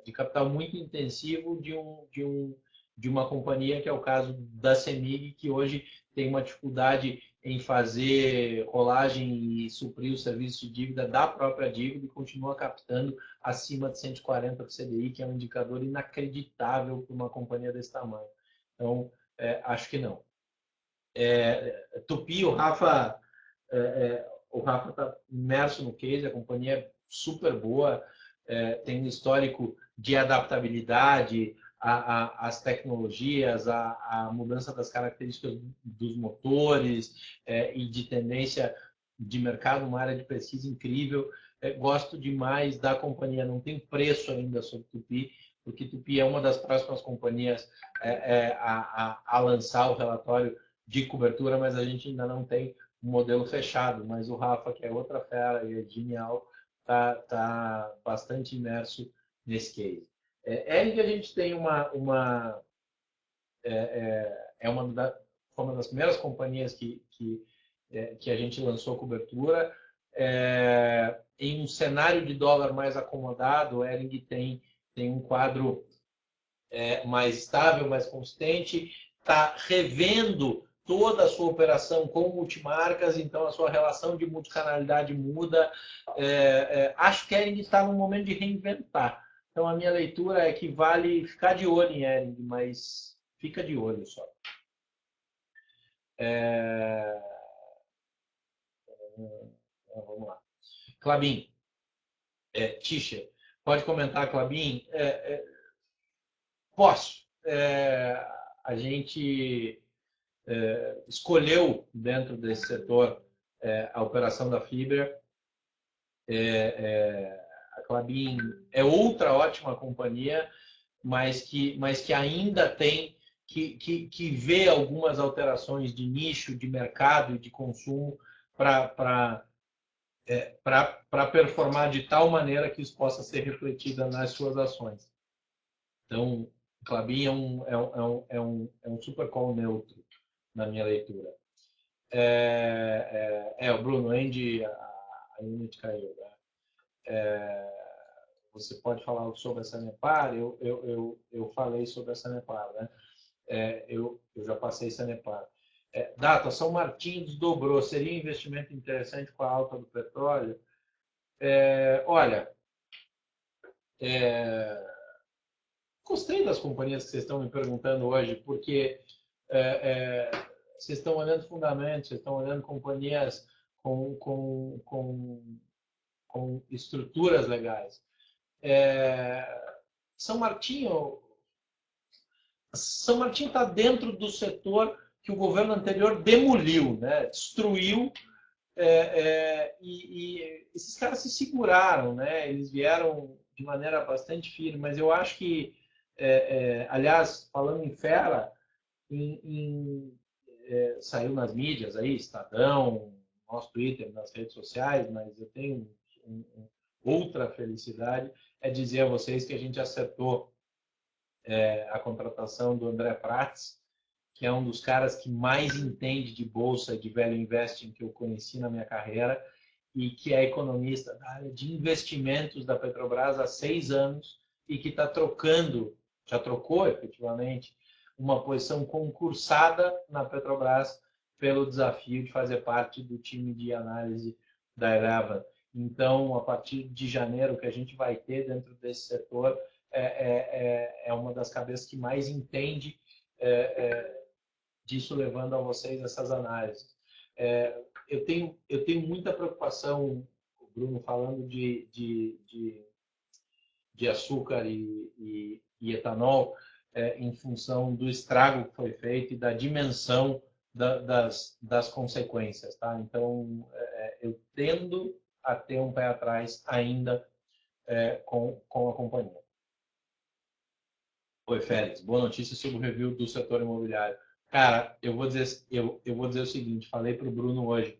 de capital muito intensivo de uma companhia, que é o caso da CEMIG, que hoje tem uma dificuldade em fazer rolagem e suprir o serviço de dívida da própria dívida e continua captando acima de 140 do CDI, que é um indicador inacreditável para uma companhia desse tamanho. Então, acho que não. Tupi, o Rafa está imerso no case, a companhia é super boa, tem um histórico de adaptabilidade às tecnologias, à mudança das características dos motores e de tendência de mercado, uma área de pesquisa incrível. Gosto demais da companhia, não tem preço ainda sobre Tupi, porque Tupi é uma das próximas companhias a lançar o relatório de cobertura, mas a gente ainda não tem um modelo fechado. Mas o Rafa, que é outra fera e é genial, está bastante imerso nesse case. Ering a gente tem foi uma das primeiras companhias que a gente lançou cobertura. Em um cenário de dólar mais acomodado, o Ering tem um quadro mais estável, mais consistente, está revendo toda a sua operação com multimarcas, então a sua relação de multicanalidade muda. Acho que a Ering está no momento de reinventar. Então a minha leitura é que vale ficar de olho em Ering, mas fica de olho só. Vamos lá. Klabin. Tischer. Pode comentar, Klabin? Posso. A gente escolheu dentro desse setor a operação da fibra. A Klabin é outra ótima companhia, mas que ainda tem que ver algumas alterações de nicho, de mercado e de consumo para performar de tal maneira que isso possa ser refletido nas suas ações. Então, o Klabin é um super call neutro, na minha leitura. O Bruno, a unit caiu. Você pode falar sobre a Sanepar? Eu falei sobre a Sanepar, né? Eu já passei Sanepar. Data, São Martinho desdobrou. Seria um investimento interessante com a alta do petróleo? Olha, gostei das companhias que vocês estão me perguntando hoje, porque vocês estão olhando fundamentos, vocês estão olhando companhias com estruturas legais. São Martinho está dentro do setor que o governo anterior demoliu, né? Destruiu, e esses caras se seguraram, né? Eles vieram de maneira bastante firme, mas eu acho que, aliás, falando em fera, saiu nas mídias aí, Estadão, nosso Twitter, nas redes sociais, mas eu tenho outra felicidade, é dizer a vocês que a gente acertou a contratação do André Prats, que é um dos caras que mais entende de bolsa e de value investing que eu conheci na minha carreira, e que é economista da área de investimentos da Petrobras há 6 anos e que está trocando, já trocou efetivamente, uma posição concursada na Petrobras pelo desafio de fazer parte do time de análise da Eleven. Então, a partir de janeiro, que a gente vai ter dentro desse setor, é uma das cabeças que mais entende disso, levando a vocês essas análises. Eu tenho muita preocupação, o Bruno, falando de açúcar e etanol, em função do estrago que foi feito e da dimensão das consequências. Tá? Então, eu tendo a ter um pé atrás ainda com a companhia. Oi, Félix. Boa notícia sobre o review do setor imobiliário. Cara, eu vou dizer o seguinte, falei para o Bruno hoje.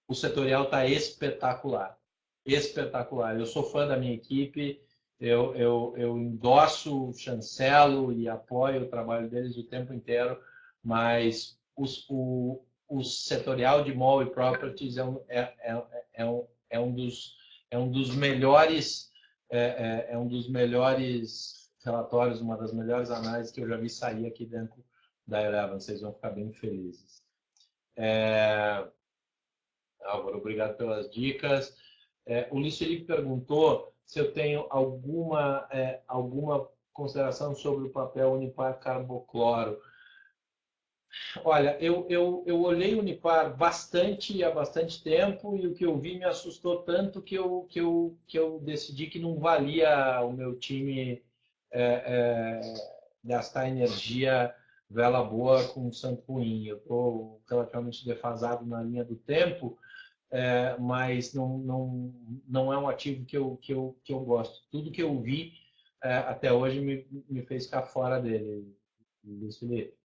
O setorial está espetacular. Espetacular. Eu sou fã da minha equipe, eu endosso, chancelo e apoio o trabalho deles o tempo inteiro, mas o setorial de mall e properties é um dos melhores relatórios, uma das melhores análises que eu já vi sair aqui dentro da Eleven. Vocês vão ficar bem felizes. Álvaro, obrigado pelas dicas. O Luiz Felipe perguntou se eu tenho alguma consideração sobre o papel Unipar Carbocloro. Olha, eu olhei o Unipar há bastante tempo, e o que eu vi me assustou tanto que eu decidi que não valia o meu time gastar energia vela boa com santo ruim. Eu estou relativamente defasado na linha do tempo, mas não é um ativo que eu gosto. Tudo que eu vi até hoje me fez ficar fora dele, Luiz Felipe.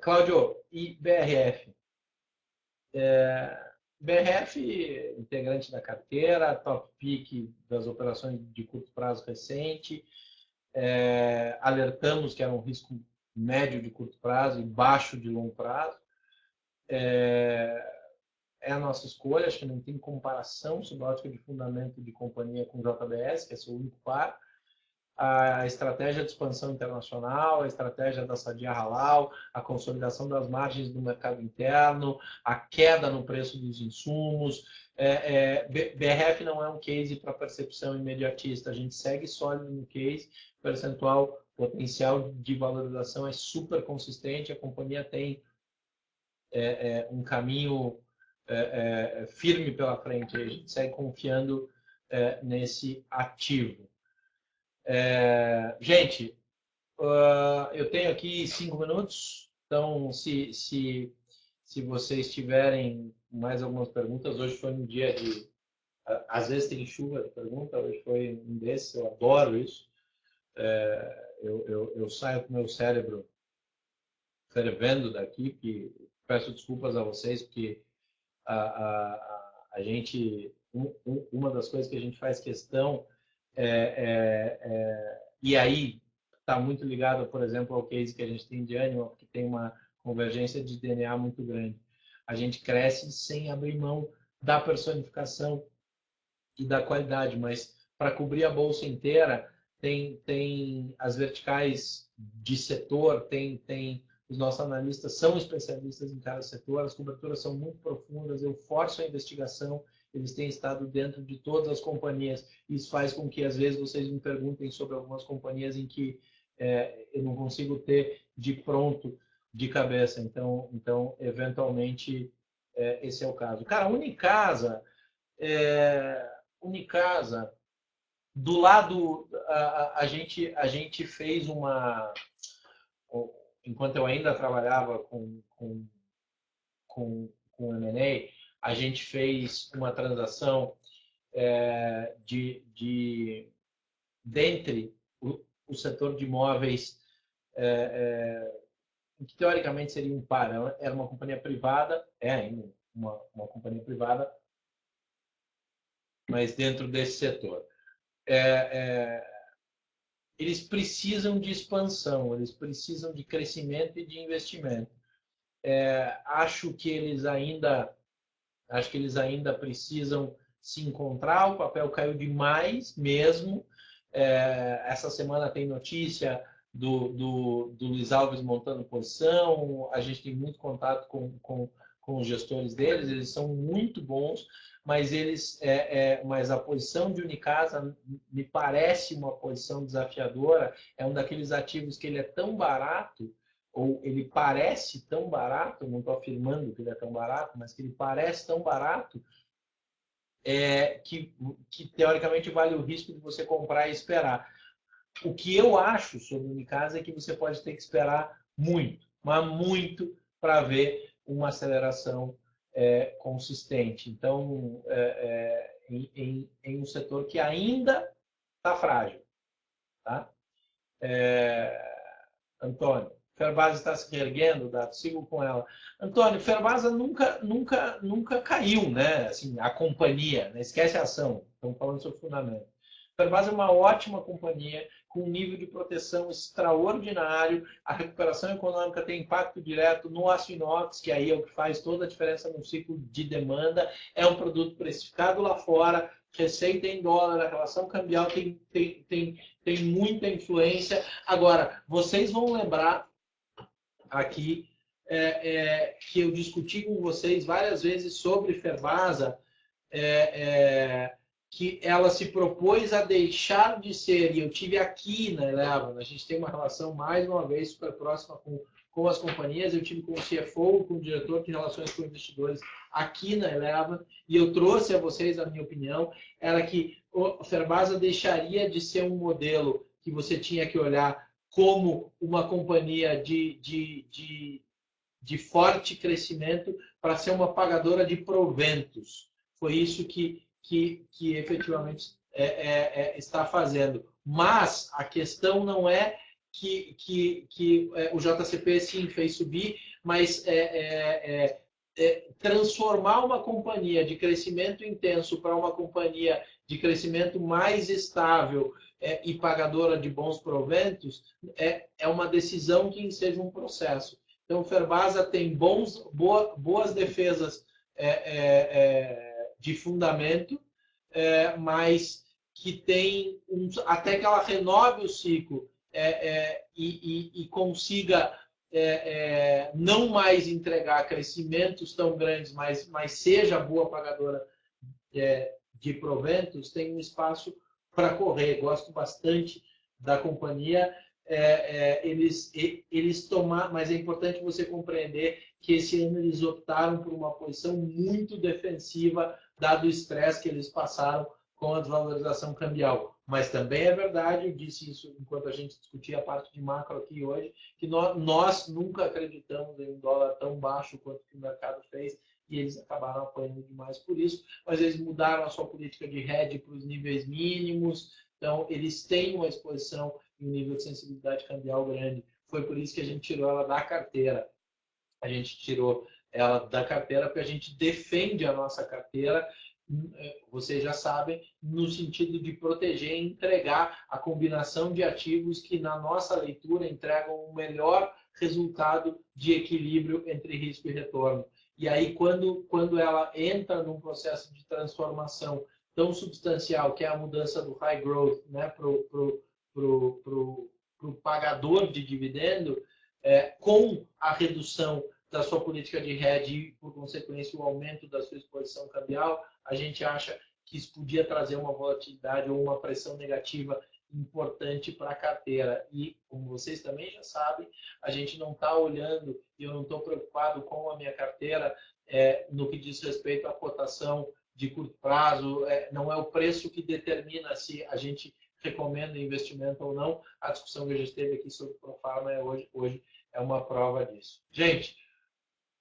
Cláudio, e BRF? BRF, integrante da carteira, top pick das operações de curto prazo recente. Alertamos que era um risco médio de curto prazo e baixo de longo prazo. É a nossa escolha, acho que não tem comparação sob a ótica de fundamento de companhia com JBS, que é seu único par. A estratégia de expansão internacional, a estratégia da Sadia Halal, a consolidação das margens do mercado interno, a queda no preço dos insumos. BRF não é um case para percepção imediatista, a gente segue sólido no case, percentual potencial de valorização é super consistente, a companhia tem um caminho firme pela frente, a gente segue confiando nesse ativo. Gente, eu tenho aqui 5 minutos, então se vocês tiverem mais algumas perguntas, hoje foi um dia de... Às vezes tem chuva de pergunta, hoje foi um desses, eu adoro isso. Eu saio com o meu cérebro fervendo daqui, porque peço desculpas a vocês, porque a gente... Uma das coisas que a gente faz questão e aí está muito ligado, por exemplo, ao case que a gente tem de Animal, que tem uma convergência de DNA muito grande. A gente cresce sem abrir mão da personificação e da qualidade, mas para cobrir a bolsa inteira, tem as verticais de setor, os nossos analistas são especialistas em cada setor, as coberturas são muito profundas, eu forço a investigação, eles têm estado dentro de todas as companhias. Isso faz com que, às vezes, vocês me perguntem sobre algumas companhias em que eu não consigo ter de pronto, de cabeça. Então eventualmente, esse é o caso. Cara, Unicasa, do lado, a gente fez uma... Enquanto eu ainda trabalhava com M&A, a gente fez uma transação dentre o setor de imóveis, que teoricamente seria um par. Era uma companhia privada, ainda uma companhia privada, mas dentro desse setor. Eles precisam de expansão, eles precisam de crescimento e de investimento. Acho que eles ainda precisam se encontrar, o papel caiu demais mesmo. Essa semana tem notícia do Luiz Alves montando posição, a gente tem muito contato com os gestores deles, eles são muito bons, mas mas a posição de Unicasa me parece uma posição desafiadora, é um daqueles ativos que ele é tão barato, ou ele parece tão barato, não estou afirmando que ele é tão barato, mas que ele parece tão barato, que teoricamente vale o risco de você comprar e esperar. O que eu acho sobre o Unicasa é que você pode ter que esperar muito, mas muito, para ver uma aceleração consistente. Então, em um setor que ainda está frágil. Tá? Antônio, Ferbasa está se reerguendo, sigo com ela. Antônio, Ferbasa nunca caiu, né? Assim, a companhia, né? Esquece a ação, estamos falando sobre fundamento. Ferbasa é uma ótima companhia, com um nível de proteção extraordinário. A recuperação econômica tem impacto direto no aço inox, que aí é o que faz toda a diferença no ciclo de demanda. É um produto precificado lá fora, receita em dólar, a relação cambial tem muita influência. Agora, vocês vão lembrar aqui que eu discuti com vocês várias vezes sobre Ferbasa, que ela se propôs a deixar de ser, e eu tive aqui na Eleven, a gente tem uma relação mais uma vez super próxima com as companhias, eu tive com o CFO, com o diretor de relações com investidores aqui na Eleven, e eu trouxe a vocês a minha opinião, era que a Ferbasa deixaria de ser um modelo que você tinha que olhar como uma companhia de forte crescimento para ser uma pagadora de proventos. Foi isso que efetivamente está fazendo. Mas a questão não é que o JCP sim fez subir, mas transformar uma companhia de crescimento intenso para uma companhia de crescimento mais estável e pagadora de bons proventos é uma decisão que seja um processo. Então, o Ferbasa tem boas defesas de fundamento, mas que tem até que ela renove o ciclo e consiga não mais entregar crescimentos tão grandes, mas seja boa pagadora de proventos, tem um espaço para correr. Gosto bastante da companhia. Eles tomaram, mas é importante você compreender que esse ano eles optaram por uma posição muito defensiva, dado o estresse que eles passaram com a desvalorização cambial. Mas também é verdade, eu disse isso enquanto a gente discutia a parte de macro aqui hoje, que nós nunca acreditamos em um dólar tão baixo quanto que o mercado fez, e eles acabaram apanhando demais por isso, mas eles mudaram a sua política de hedge para os níveis mínimos, então eles têm uma exposição em um nível de sensibilidade cambial grande. Foi por isso que a gente tirou ela da carteira. A gente tirou ela da carteira porque a gente defende a nossa carteira, vocês já sabem, no sentido de proteger e entregar a combinação de ativos que, na nossa leitura, entregam o melhor resultado de equilíbrio entre risco e retorno. E aí, quando ela entra num processo de transformação tão substancial, que é a mudança do high growth, né, para o pagador de dividendo, com a redução da sua política de hedge e, por consequência, o aumento da sua exposição cambial, a gente acha que isso podia trazer uma volatilidade ou uma pressão negativa importante para a carteira. E, como vocês também já sabem, a gente não está olhando, e eu não estou preocupado com a minha carteira no que diz respeito à cotação de curto prazo, não é o preço que determina se a gente recomenda investimento ou não. A discussão que a gente teve aqui sobre Profarma hoje é uma prova disso. Gente,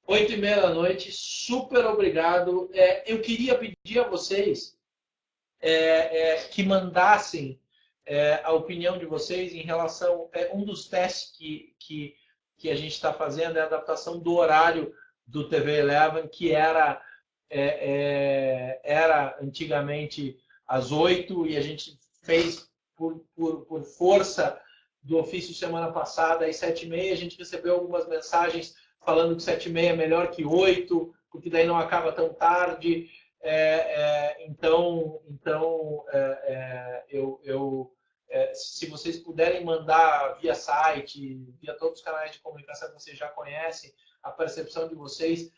8h30 da noite, super obrigado. Eu queria pedir a vocês que mandassem a opinião de vocês em relação um dos testes que a gente está fazendo é a adaptação do horário do TV Eleven, que era antigamente às 8 e a gente fez por força do ofício semana passada às 7h30. A gente recebeu algumas mensagens falando que 7h30 é melhor que 8, porque daí não acaba tão tarde. Se vocês puderem mandar via site, via todos os canais de comunicação que vocês já conhecem, a percepção de vocês,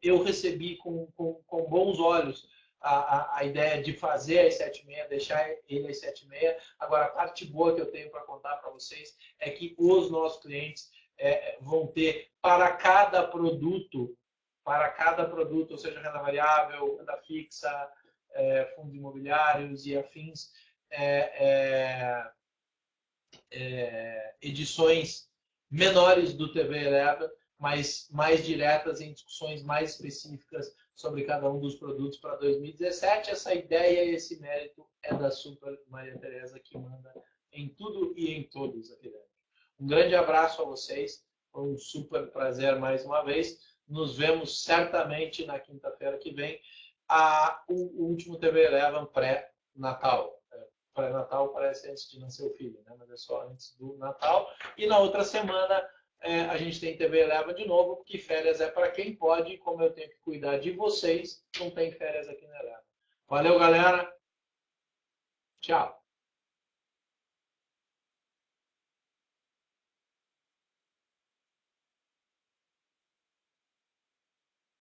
eu recebi com bons olhos a ideia de fazer às 7h30, deixar ele às 7h30. Agora, a parte boa que eu tenho para contar para vocês é que os nossos clientes vão ter para cada produto, ou seja, renda variável, renda fixa, fundos imobiliários e afins, edições menores do TV Eleven, mas mais diretas em discussões mais específicas sobre cada um dos produtos para 2017. Essa ideia e esse mérito é da Super Maria Tereza, que manda em tudo e em todos aqui dentro. Um grande abraço a vocês, foi um super prazer mais uma vez. Nos vemos certamente na quinta-feira que vem, o último TV Eleven pré-Natal. Pré-Natal parece antes de nascer o filho, né? Mas é só antes do Natal. E na outra semana a gente tem TV Eleven de novo, porque férias é para quem pode, como eu tenho que cuidar de vocês, não tem férias aqui na Eleven. Valeu, galera! Tchau!